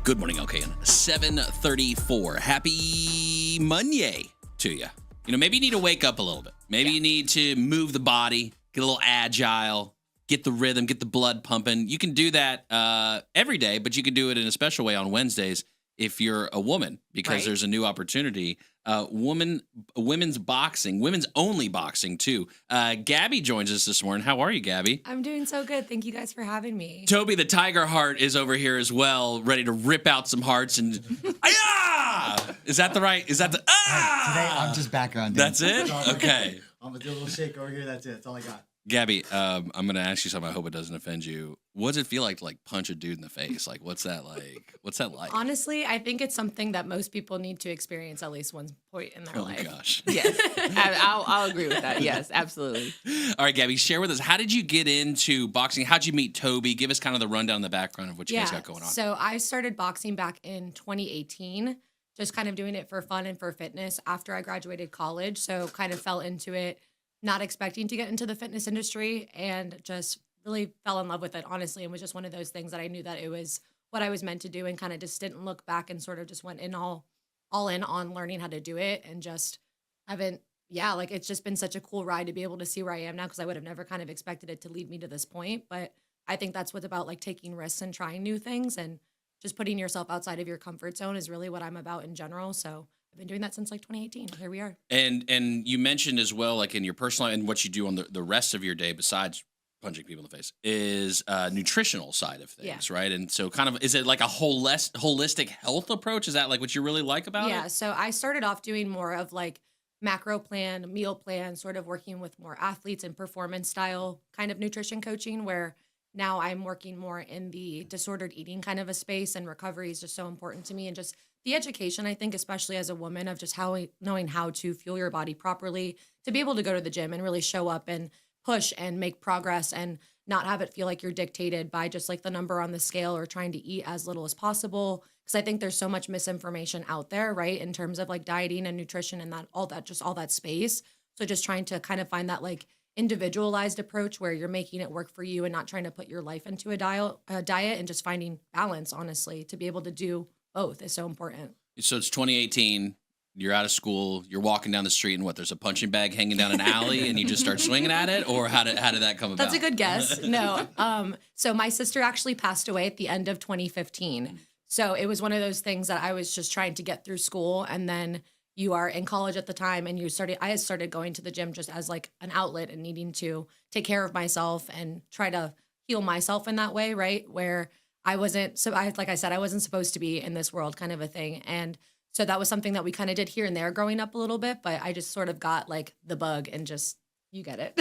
Good morning, LKN. 7:34. Happy Monday to you. You know, maybe you need to wake up a little bit. Maybe you need to move the body, get a little agile, get the rhythm, get the blood pumping. You can do that every day, but you can do it in a special way on Wednesdays if you're a woman, because there's a new opportunity. Women's boxing, women's only boxing too. Gabby joins us this morning. How are you, Gabby? I'm doing so good. Thank you guys for having me. Toby, the TigerHeart, is over here as well, ready to rip out some hearts and Is that the right? Is that the Today I'm just background. That's it? Okay. I'm gonna do a little shake over here. That's it. That's all I got. Gabby, I'm gonna ask you something. I hope it doesn't offend you. What does it feel like to punch a dude in the face? Like, what's that like? What's that like? Honestly, I think it's something that most people need to experience at least one point in their life. Oh gosh. Yes, I'll agree with that. Yes, absolutely. All right, Gabby, share with us. How did you get into boxing? How'd you meet Toby? Give us kind of the rundown in the background of what you guys got going on. So I started boxing back in 2018, just kind of doing it for fun and for fitness after I graduated college. So kind of fell into it, not expecting to get into the fitness industry, and just really fell in love with it, honestly. And was just one of those things that I knew that it was what I was meant to do, and kind of just didn't look back and sort of just went in all in on learning how to do it, and just it's just been such a cool ride to be able to see where I am now, because I would have never kind of expected it to lead me to this point. But I think that's what's about, taking risks and trying new things, and just putting yourself outside of your comfort zone is really what I'm about in general. So I've been doing that since 2018. Here we are. And you mentioned as well, in your personal life and what you do on the rest of your day besides punching people in the face is nutritional side of things, right? And so kind of, is it like a holistic health approach? Is that what you really like about it? Yeah, so I started off doing more of macro plan, meal plan, sort of working with more athletes and performance style kind of nutrition coaching, where now I'm working more in the disordered eating kind of a space, and recovery is just so important to me. And just the education, I think, especially as a woman, of just knowing how to fuel your body properly, to be able to go to the gym and really show up and push and make progress, and not have it feel like you're dictated by just the number on the scale, or trying to eat as little as possible. Because I think there's so much misinformation out there, right, in terms of dieting and nutrition and all that space. So just trying to kind of find that individualized approach where you're making it work for you and not trying to put your life into a diet, and just finding balance, honestly, to be able to do both is so important. So it's 2018. You're out of school. You're walking down the street, and there's a punching bag hanging down an alley, and you just start swinging at it? Or how did that come about? That's a good guess. No. So my sister actually passed away at the end of 2015. So it was one of those things that I was just trying to get through school, and then you are in college at the time, and I had started going to the gym just as an outlet, and needing to take care of myself and try to heal myself in that way, right? Where I wasn't, like I said, I wasn't supposed to be in this world, kind of a thing. And so that was something that we kind of did here and there growing up a little bit, but I just sort of got the bug, and just, you get it.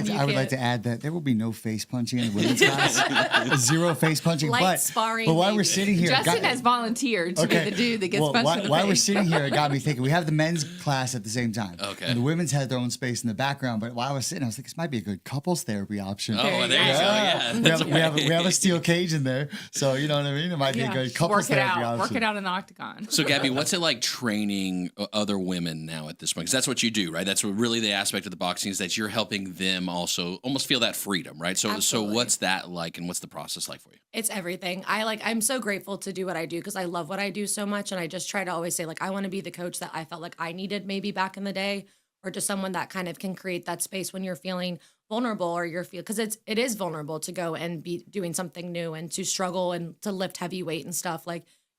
I would like to add that there will be no face punching in the women's class. Zero face punching. Light sparring. But while we're sitting here, Justin has volunteered to be the dude that gets punched in the face. While we're sitting here, it got me thinking. We have the men's class at the same time. Okay. And the women's had their own space in the background. But while I was sitting, I was like, this might be a good couples therapy option. Oh, there you go. Yeah. We have a steel cage in there, so you know what I mean. It might be a good couples therapy option. Work it out in the octagon. So, Gabby, what's it like training other women now at this point? Because that's what you do, right? That's what really the aspect of the boxing is, that you're helping them also almost feel that freedom, right? So, Absolutely. So what's that like, and what's the process like for you? It's everything. I'm so grateful to do what I do, because I love what I do so much. And I just try to always say, I want to be the coach that I felt like I needed maybe back in the day, or just someone that kind of can create that space when you're feeling vulnerable, or because it is vulnerable to go and be doing something new, and to struggle and to lift heavy weight and stuff.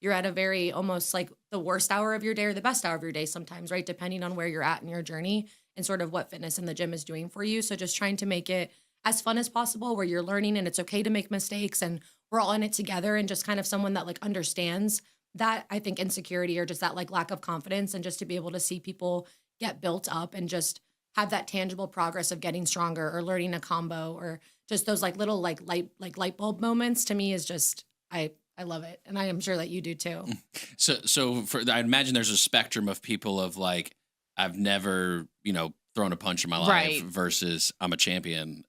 You're at a very almost the worst hour of your day or the best hour of your day sometimes, right? Depending on where you're at in your journey and sort of what fitness in the gym is doing for you. So just trying to make it as fun as possible, where you're learning and it's okay to make mistakes, and we're all in it together, and just kind of someone that understands that, I think, insecurity, or just that lack of confidence, and just to be able to see people get built up and just have that tangible progress of getting stronger, or learning a combo, or just those little light bulb moments, to me is just, I love it. And I am sure that you do too. So I imagine there's a spectrum of people of I've never, thrown a punch in my life, right, versus I'm a champion.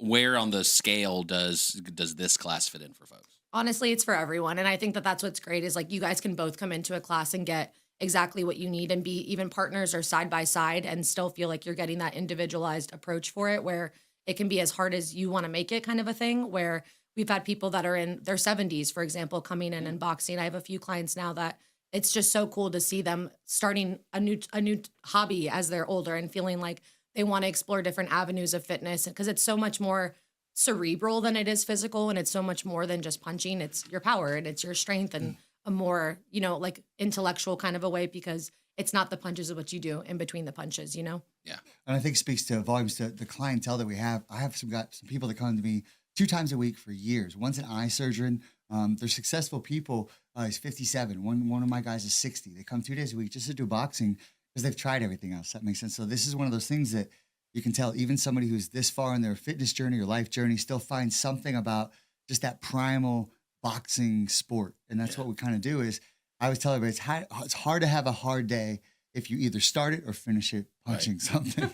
Where on the scale does this class fit in for folks? Honestly, it's for everyone. And I think that that's what's great is you guys can both come into a class and get exactly what you need, and be even partners or side by side, and still feel like you're getting that individualized approach for it, where it can be as hard as you want to make it, kind of a thing, where we've had people that are in their 70s, for example, coming in and boxing. I have a few clients now that it's just so cool to see them starting a new hobby as they're older and feeling like they want to explore different avenues of fitness, because it's so much more cerebral than it is physical, and it's so much more than just punching. It's your power and it's your strength, and a more, like intellectual kind of a way, because it's not the punches of what you do in between the punches, Yeah. And I think it speaks to volumes to the clientele that we have. I have some people that come to me 2 times a week for years. One's an eye surgeon. They're successful people. He's 57. One of my guys is 60. They come 2 days a week just to do boxing because they've tried everything else. That makes sense. So this is one of those things that you can tell even somebody who's this far in their fitness journey or life journey still finds something about just that primal boxing sport. And that's what we kind of do is, I always tell everybody, it's hard to have a hard day if you either start it or finish it punching something.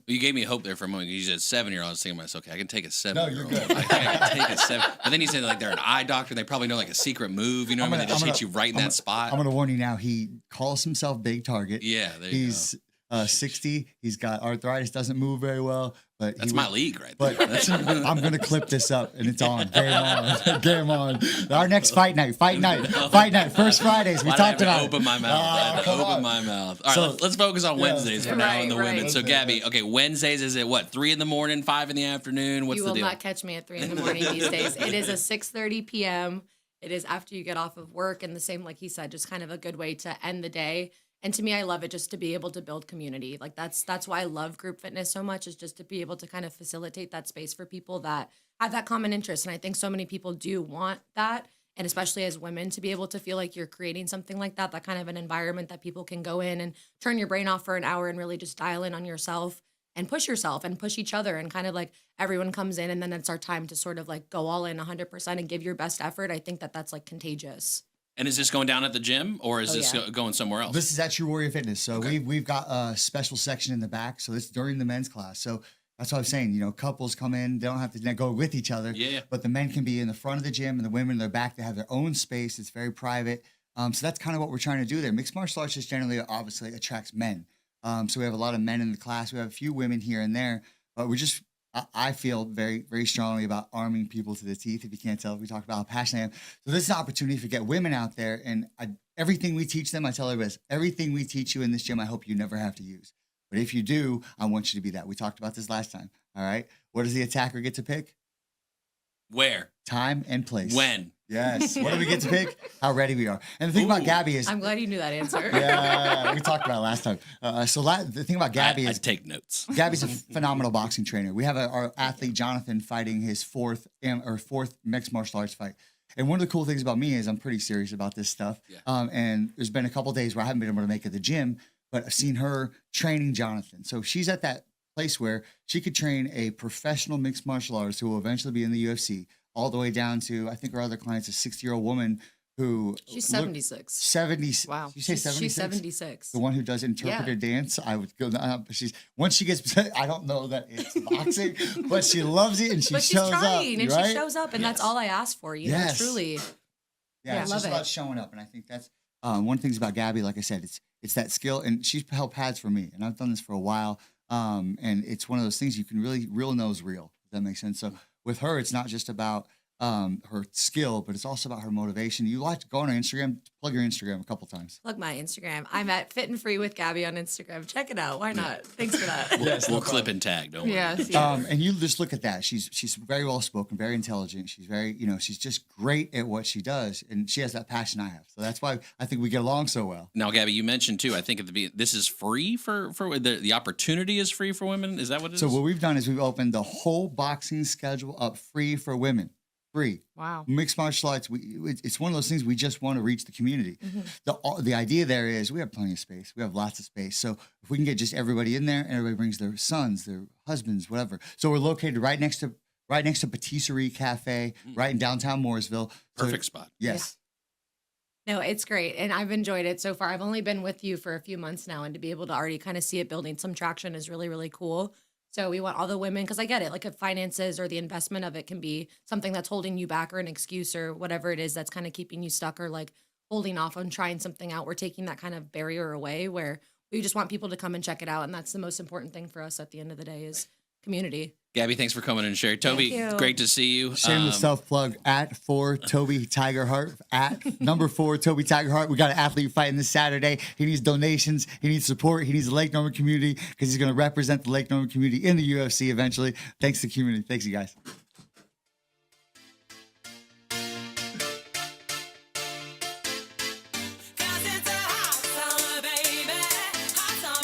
You gave me hope there for a moment. You said 7-year-old. I was thinking to myself, okay, I can take a 7-year-old. No, you're good. I can take a 7. But then you said like they're an eye doctor. And they probably know like a secret move. You know, they just hit you right in that spot. I'm going to warn you now. He calls himself Big Target. Yeah, there you He's 60. He's got arthritis. Doesn't move very well. But that's my league right there. But I'm going to clip this up, and it's on. Game on. Game on. Our next fight night. First Fridays. We talked about it. Open my mouth. Open my mouth. All right, let's focus on Wednesdays for now and the women. So, Gabby, okay, Wednesdays, is it what, 3 in the morning, 5 in the afternoon? What's the deal? You will not catch me at 3 in the morning these days. It is a 6:30 p.m. It is after you get off of work, and the same, like he said, just kind of a good way to end the day. And to me, I love it just to be able to build community. Like that's why I love group fitness so much, is just to be able to kind of facilitate that space for people that have that common interest. And I think so many people do want that. And especially as women, to be able to feel like you're creating something like that kind of an environment that people can go in and turn your brain off for an hour and really just dial in on yourself and push each other, and kind of like everyone comes in and then it's our time to sort of like go all in 100% and give your best effort. I think that's like contagious. And is this going down at the gym, or is this going somewhere else? This is at True Warrior Fitness. So we've got a special section in the back. So it's during the men's class. So that's what I'm saying. Couples come in. They don't have to go with each other. Yeah. But the men can be in the front of the gym, and the women in the back. They have their own space. It's very private. So that's kind of what we're trying to do there. Mixed martial arts just generally obviously attracts men. So we have a lot of men in the class. We have a few women here and there. But I feel very, very strongly about arming people to the teeth. If you can't tell, we talked about how passionate I am. So this is an opportunity to get women out there. And everything we teach them, I tell everybody, everything we teach you in this gym, I hope you never have to use. But if you do, I want you to be that. We talked about this last time. All right. What does the attacker get to pick? Where? Time and place. When? Yes. What do we get to pick? How ready we are. And the thing about Gabby is... I'm glad you knew that answer. Yeah, we talked about it last time. The thing about Gabby is... I take notes. Gabby's a phenomenal boxing trainer. We have our athlete, Jonathan, fighting his fourth mixed martial arts fight. And one of the cool things about me is I'm pretty serious about this stuff. Yeah. And there's been a couple of days where I haven't been able to make it to the gym, but I've seen her training Jonathan. So she's at that place where she could train a professional mixed martial artist who will eventually be in the UFC, all the way down to, I think our other client's a 60-year-old woman who... She's 76. 70. Wow. You say 76? She's 76. The one who does interpretive dance. I would go, once she gets, I don't know that it's boxing, but she loves it and she shows up. And she shows up, and that's all I ask for, know, truly. Yeah, it's just about showing up. And I think that's one of the things about Gabby, like I said, it's that skill, and she's held pads for me, and I've done this for a while. And it's one of those things you can really, real knows real, if that makes sense. So with her, it's not just about her skill, but it's also about her motivation. You like to go on her Instagram, plug your Instagram a couple times. Plug my Instagram. I'm at Fit and Free with Gabby on Instagram. Check it out. Why not? Thanks for that. Yes, we'll clip and tag. Don't worry. Yes. And you just look at that. She's very well spoken, very intelligent. She's very, she's just great at what she does, and she has that passion I have. So that's why I think we get along so well. Now, Gabby, you mentioned too, I think at the beginning, this is free for the opportunity is free for women. Is that what it is? So what we've done is we've opened the whole boxing schedule up free for women. Free. Wow. Mixed martial arts, it's one of those things we just want to reach the community. Mm-hmm. The idea there is we have plenty of space. We have lots of space. So if we can get just everybody in there, and everybody brings their sons, their husbands, whatever. So we're located right next to Patisserie Cafe, right in downtown Mooresville. Perfect spot. Yes. Yeah. No, it's great. And I've enjoyed it so far. I've only been with you for a few months now, and to be able to already kind of see it building some traction is really, really cool. So we want all the women, because I get it, like if finances or the investment of it can be something that's holding you back, or an excuse, or whatever it is that's kind of keeping you stuck, or like holding off on trying something out. We're taking that kind of barrier away, where we just want people to come and check it out. And that's the most important thing for us at the end of the day is community. Gabby, thanks for coming and sharing. Toby, great to see you. Shameless self-plug at 4 Toby TigerHeart, at number 4 Toby TigerHeart. We got an athlete fighting this Saturday. He needs donations. He needs support. He needs the Lake Norman community because he's going to represent the Lake Norman community in the UFC eventually. Thanks to the community. Thanks, you guys.